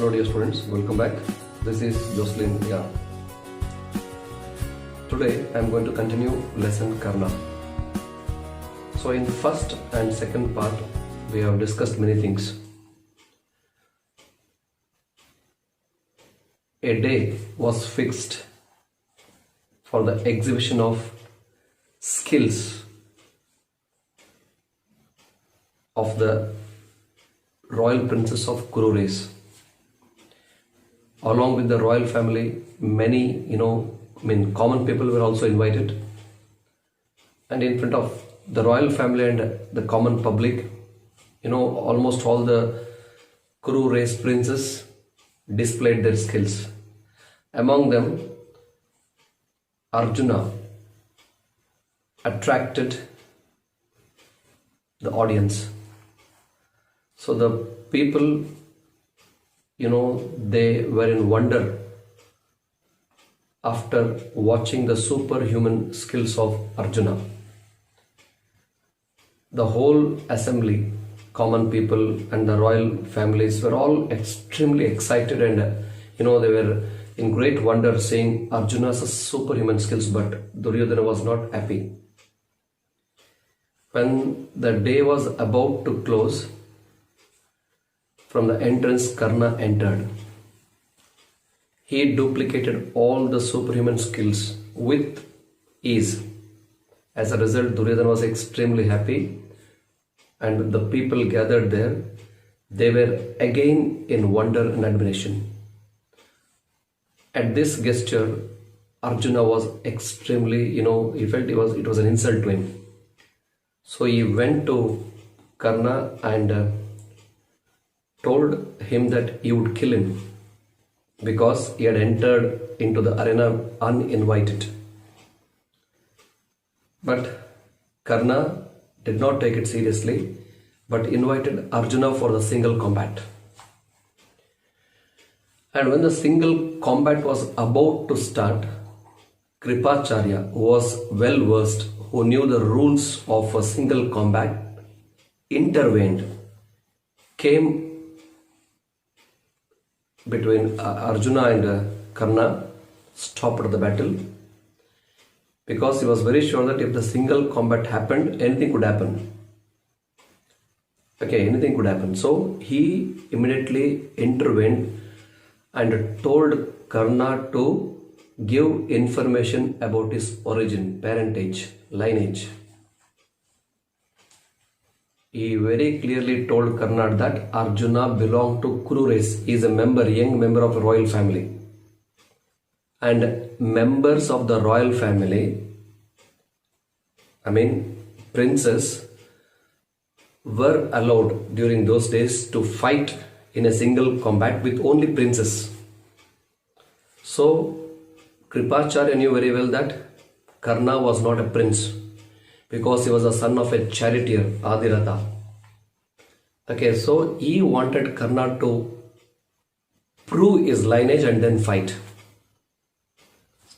Hello dear students, welcome back. This is Jocelyn here. Today I am going to continue lesson Karna. So in first and second part we have discussed many things. A day was fixed for the exhibition of skills of the royal princess of Kuru race. Along with the royal family, many, common people were also invited. And in front of the royal family and the common public, almost all the Kuru race princes displayed their skills. Among them, Arjuna attracted the audience. So the people, they were in wonder after watching the superhuman skills of Arjuna. The whole assembly, common people and the royal families were all extremely excited and they were in great wonder seeing Arjuna's superhuman skills, but Duryodhana was not happy. When the day was about to close, from the entrance Karna entered. He duplicated all the superhuman skills with ease. As a result, Duryodhana was extremely happy, and the people gathered there, they were again in wonder and admiration. At this gesture, Arjuna was extremely, he felt it was an insult to him. So he went to Karna and told him that he would kill him because he had entered into the arena uninvited. But Karna did not take it seriously but invited Arjuna for the single combat. And when the single combat was about to start, Kripacharya, who was well versed, who knew the rules of a single combat, intervened, came between Arjuna and Karna, stopped the battle, because he was very sure that if the single combat happened, anything could happen. Anything could happen. So he immediately intervened and told Karna to give information about his origin, parentage, lineage. He very clearly told Karna that Arjuna belonged to Kuru race. He is a young member of the royal family. And members of the royal family, princes, were allowed during those days to fight in a single combat with only princes. So Kripacharya knew very well that Karna was not a prince, because he was the son of a charioteer, Adiratha. So he wanted Karna to prove his lineage and then fight.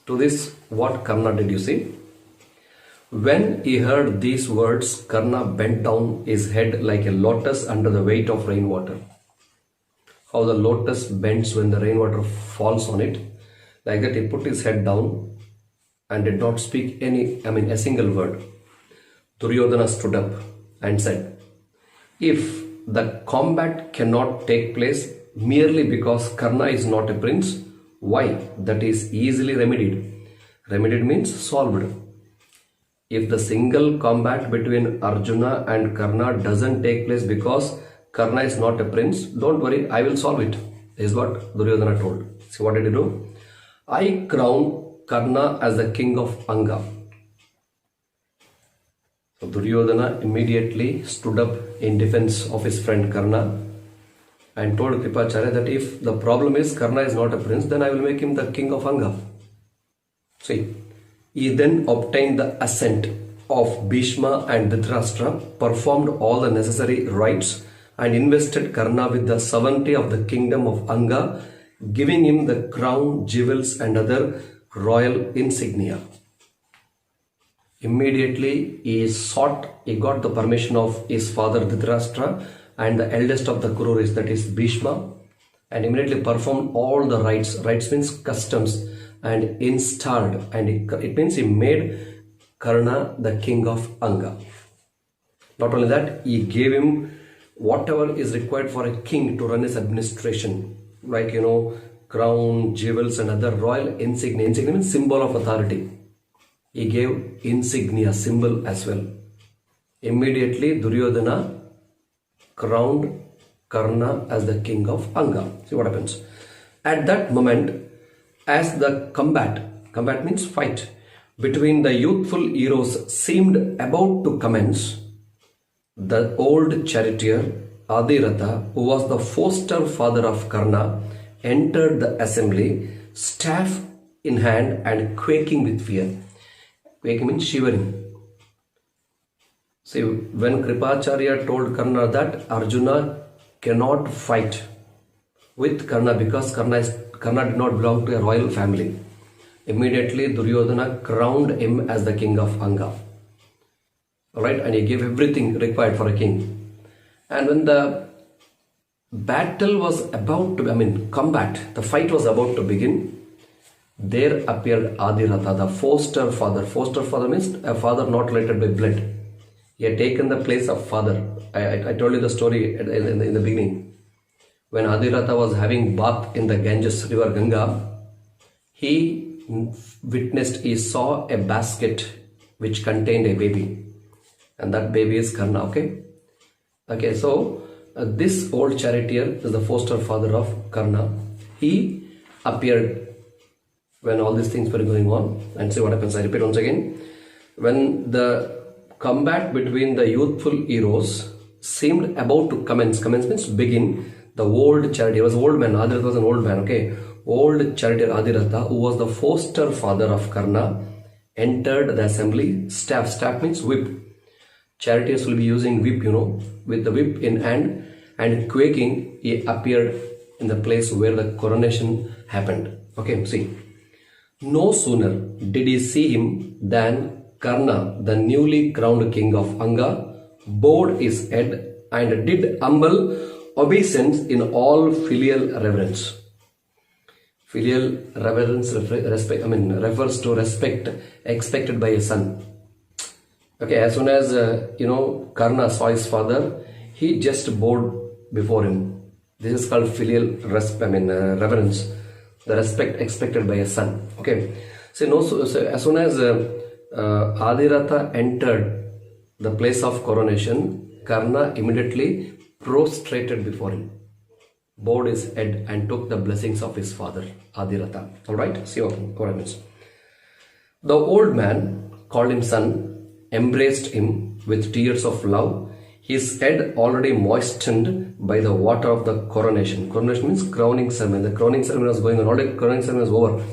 To this, what Karna did, you see? When he heard these words, Karna bent down his head like a lotus under the weight of rainwater. How the lotus bends when the rainwater falls on it, like that he put his head down and did not speak a single word. Duryodhana stood up and said, if the combat cannot take place merely because Karna is not a prince, why? That is easily remedied. Remedied means solved. If the single combat between Arjuna and Karna doesn't take place because Karna is not a prince, don't worry, I will solve it. This is what Duryodhana told. See what did he do? I crown Karna as the king of Anga. So Duryodhana immediately stood up in defense of his friend Karna and told Kripacharya that if the problem is Karna is not a prince, then I will make him the king of Anga. See, he then obtained the assent of Bhishma and Dhritarashtra, performed all the necessary rites and invested Karna with the sovereignty of the kingdom of Anga, giving him the crown, jewels and other royal insignia. Immediately he got the permission of his father Dhritarashtra and the eldest of the Kuru race, that is Bhishma, and immediately performed all the rites. Rites means customs, and installed, and it means he made Karna the king of Anga. Not only that, he gave him whatever is required for a king to run his administration, like crown, jewels, and other royal insignia. Insignia means symbol of authority. He gave insignia, symbol as well. Immediately, Duryodhana crowned Karna as the king of Anga. See what happens. At that moment, as the combat means fight, between the youthful heroes seemed about to commence, the old charioteer Adiratha, who was the foster father of Karna, entered the assembly, staff in hand and quaking with fear. Quaking means shivering. See, when Kripacharya told Karna that Arjuna cannot fight with Karna because Karna did not belong to a royal family, immediately Duryodhana crowned him as the king of Anga. Alright, and he gave everything required for a king. And when the battle was about to, combat, the fight was about to begin, there appeared Adiratha, the foster father. Foster father means a father not related by blood. He had taken the place of father. I told you the story in the beginning. When Adiratha was having bath in the Ganges river Ganga, he he saw a basket which contained a baby. And that baby is Karna, okay, so this old charioteer is the foster father of Karna. He appeared when all these things were going on, and see what happens. I repeat once again. When the combat between the youthful heroes seemed about to commence means begin, the old charioteer was an old man. Adiratha was an old man, old charioteer Adiratha, who was the foster father of Karna, entered the assembly. Staff means whip. Charioteers will be using whip, with the whip in hand, and quaking, he appeared in the place where the coronation happened. See. No sooner did he see him than Karna, the newly crowned king of Anga, bowed his head and did humble obeisance in all filial reverence. Filial reverence refers to respect expected by a son. As soon as Karna saw his father, he just bowed before him. This is called filial reverence, the respect expected by a son. So as soon as Adiratha entered the place of coronation, Karna immediately prostrated before him, bowed his head and took the blessings of his father Adiratha. Alright, see what happens. The old man called him son, embraced him with tears of love, his head already moistened by the water of the coronation. Coronation means crowning ceremony. The crowning ceremony was going on. Already crowning ceremony was over.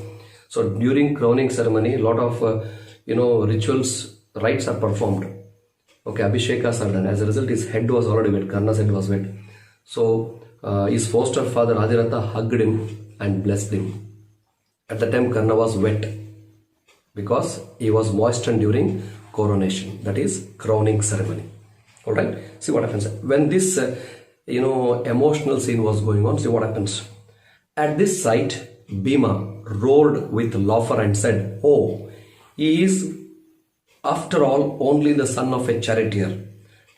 So during crowning ceremony, a lot of rituals, rites are performed. Abhishekas are done. As a result, his head was already wet. Karna's head was wet. So his foster father Adiratha hugged him and blessed him. At the time, Karna was wet because he was moistened during coronation, that is crowning ceremony. Alright, see what happens. When this emotional scene was going on, see what happens. At this sight, Bhima roared with laughter and said, "Oh, he is after all only the son of a charioteer.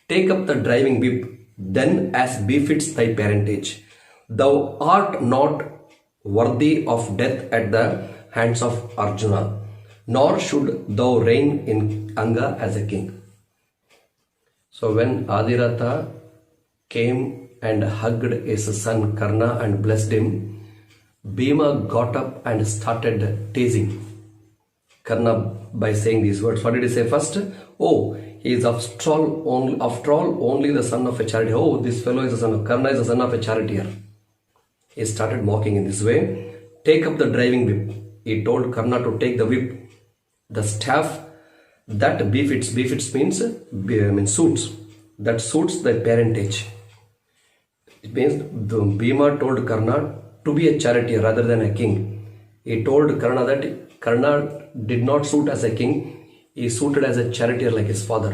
Take up the driving whip, then as befits thy parentage. Thou art not worthy of death at the hands of Arjuna, nor should thou reign in Anga as a king." So when Adiratha came and hugged his son Karna and blessed him, Bhima got up and started teasing Karna by saying these words. What did he say first? "Oh, he is after all only the son of a charioteer. Oh, this fellow is the son of Karna, is the son of a charioteer." He started mocking in this way. "Take up the driving whip." He told Karna to take the whip, the staff that befits means suits, that suits the parentage. It means Bhima told Karna to be a charioteer rather than a king. He told Karna that Karna did not suit as a king, he suited as a charioteer like his father.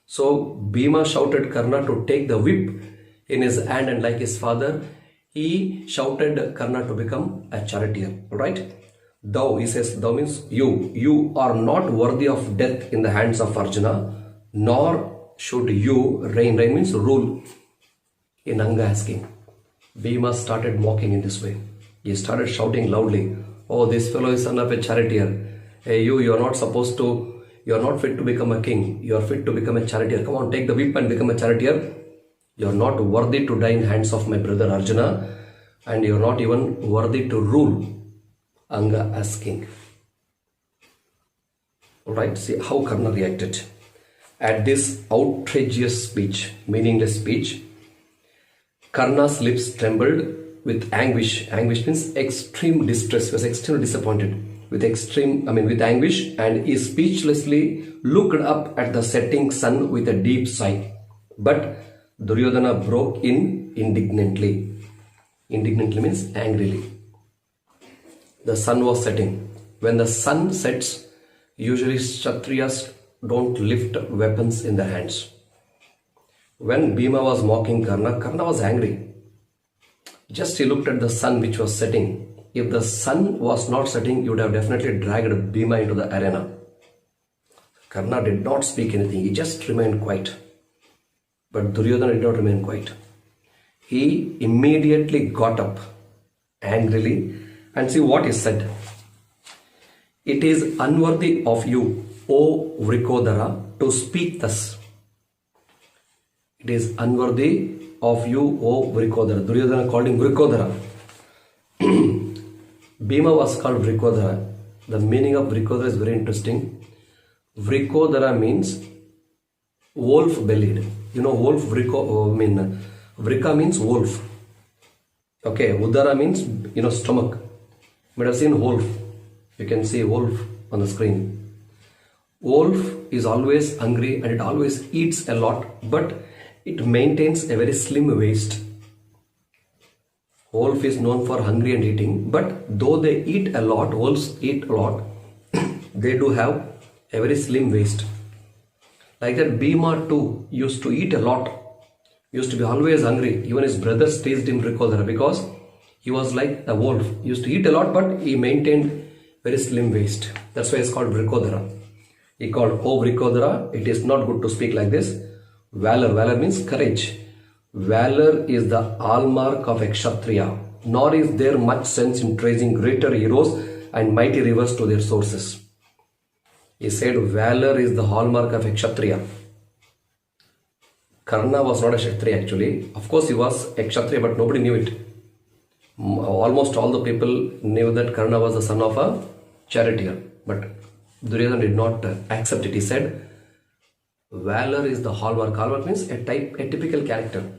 So Bhima shouted Karna to take the whip in his hand, and like his father, He shouted Karna to become a charioteer. Right? Thou, he says, thou means you are not worthy of death in the hands of Arjuna, nor should you reign. Reign means rule in Anga as king. Bhima started mocking in this way. He started shouting loudly, oh, this fellow is son of a charioteer. Hey, you are not supposed to, you are not fit to become a king. You are fit to become a charioteer. Come on, take the whip and become a charioteer. You are not worthy to die in hands of my brother Arjuna, and you are not even worthy to rule Anga as king. Alright, see how Karna reacted. At this outrageous speech, meaningless speech, Karna's lips trembled with anguish. Anguish means extreme distress. He was extremely disappointed. With anguish, and he speechlessly looked up at the setting sun with a deep sigh. But Duryodhana broke in indignantly. Indignantly means angrily. The sun was setting. When the sun sets, usually Kshatriyas don't lift weapons in their hands. When Bhima was mocking Karna, Karna was angry. Just he looked at the sun which was setting. If the sun was not setting, you would have definitely dragged Bhima into the arena. Karna did not speak anything. He just remained quiet. But Duryodhana did not remain quiet. He immediately got up angrily, and see what he said. It is unworthy of you, O Vrikodara, to speak thus. It is unworthy of you, O Vrikodara. Duryodhana called him Vrikodara. Bhima was called Vrikodara. The meaning of Vrikodara is very interesting. Vrikodara means wolf-bellied. You know, Vrika means wolf. Okay, Udara means, stomach. You might have seen wolf. You can see wolf on the screen. Wolf is always hungry and it always eats a lot, but it maintains a very slim waist. Wolf is known for hungry and eating, but though they eat a lot, wolves eat a lot, they do have a very slim waist. Like that, Bhima too used to eat a lot, used to be always hungry. Even his brothers teased him Vrikodara because he was like a wolf. He used to eat a lot, but he maintained very slim waist. That's why it's called Vrikodara. He called, oh Vrikodara, it is not good to speak like this. Valor. Valor means courage. Valor is the hallmark of a Kshatriya, nor is there much sense in tracing greater heroes and mighty rivers to their sources. He said valor is the hallmark of a Kshatriya. Karna was not a Kshatriya actually. Of course he was a Kshatriya, but nobody knew it. Almost all the people knew that Karna was the son of a charioteer, but Duryodhana did not accept it. He said valor is the hallmark. Hallmark means a typical character.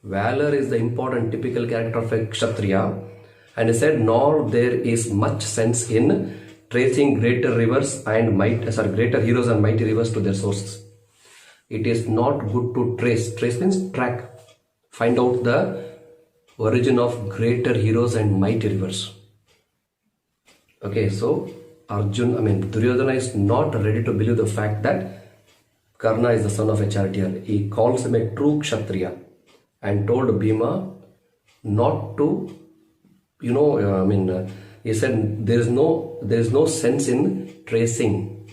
Valor is the important typical character of a Kshatriya, and he said nor there is much sense in tracing greater heroes and mighty rivers to their sources. It is not good to trace. Trace means track. Find out the origin of greater heroes and mighty rivers. Okay, so Duryodhana is not ready to believe the fact that Karna is the son of a charioteer. He calls him a true Kshatriya and told Bhima not to, he said there is no sense in tracing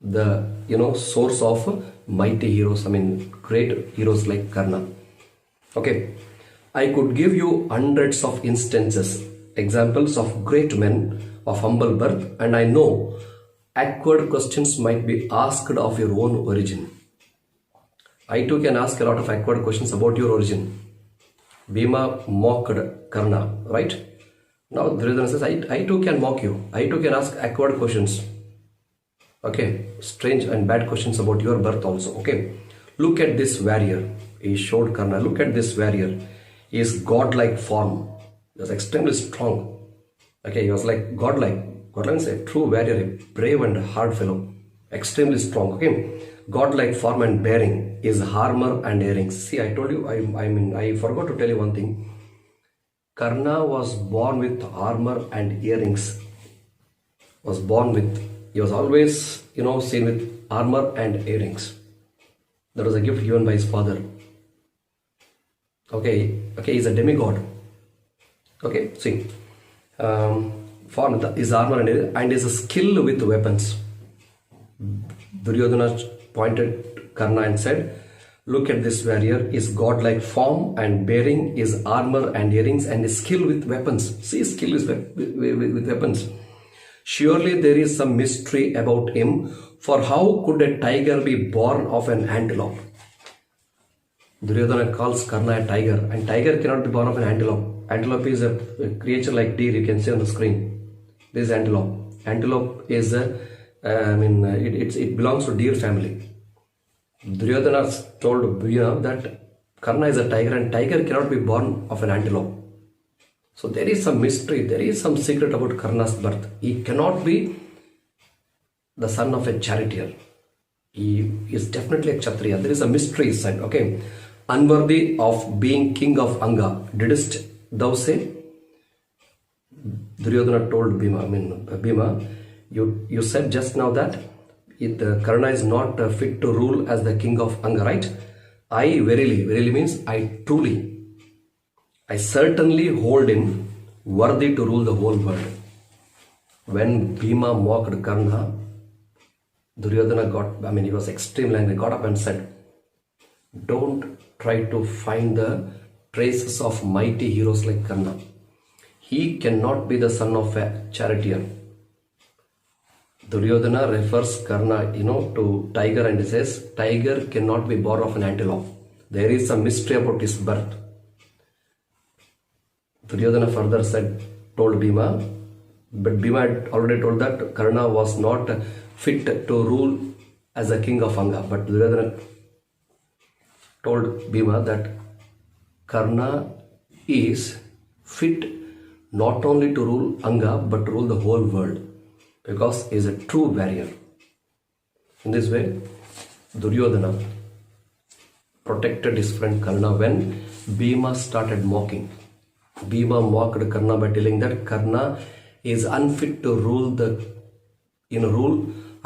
the, source of mighty heroes, great heroes like Karna. Okay, I could give you hundreds of instances, examples of great men of humble birth, and I know awkward questions might be asked of your own origin. I too can ask a lot of awkward questions about your origin. Bhima mocked Karna, right? Now Duryodhana says, I too can mock you. I too can ask awkward questions. Okay, strange and bad questions about your birth also. Okay, look at this warrior. He showed Karna, look at this warrior. He is godlike form. He was extremely strong. Okay, he was like godlike. Godlike means a true warrior, a brave and hard fellow. Extremely strong. Okay, godlike form and bearing, his armor and earrings. See, I told you, I forgot to tell you one thing. Karna was born with armor and earrings. He was always, seen with armor and earrings. That was a gift given by his father. Okay, he's a demigod. Okay, see, for his armor and his skill with weapons. Duryodhana pointed Karna and said, "Look at this warrior, his godlike form and bearing, his armor and earrings, and his skill with weapons." See, his skill is with weapons. "Surely there is some mystery about him, for how could a tiger be born of an antelope?" Duryodhana calls Karna a tiger, and tiger cannot be born of an antelope. Antelope is a creature like deer, you can see on the screen. This is antelope. Antelope is it belongs to deer family. Duryodhana told Bhima that Karna is a tiger, and tiger cannot be born of an antelope. So there is some mystery, there is some secret about Karna's birth. He cannot be the son of a charioteer. He is definitely a Kshatriya. There is a mystery inside. Okay. "Unworthy of being king of Anga, didst thou say?" Duryodhana told Bhima, you said just now that Karna is not fit to rule as the king of Anga, right? "I verily means I certainly hold him worthy to rule the whole world." When Bhima mocked Karna, Duryodhana he was extremely angry, got up and said, "Don't try to find the traces of mighty heroes like Karna. He cannot be the son of a charioteer." Duryodhana refers Karna, to tiger, and he says, tiger cannot be born of an antelope. There is some mystery about his birth. Duryodhana further told Bhima, but Bhima had already told that Karna was not fit to rule as a king of Anga. But Duryodhana told Bhima that Karna is fit not only to rule Anga but to rule the whole world, because he is a true warrior. In this way, Duryodhana protected his friend Karna when Bhima started mocking. Bhima mocked Karna by telling that Karna is unfit to rule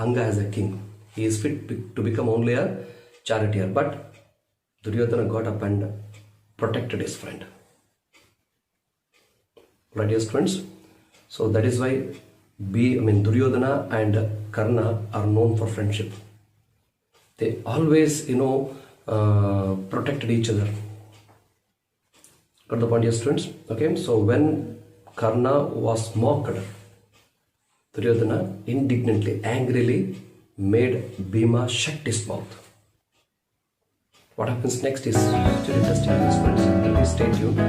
Anga as a king. He is fit to become only a charioteer. But Duryodhana got up and protected his friend. Right, dear friends? So that is why Duryodhana and Karna are known for friendship. They always, protected each other. Got the point, dear students? Okay, so when Karna was mocked, Duryodhana indignantly, angrily made Bhima shut his mouth. What happens next is still interesting, dear friends. Please stay tuned.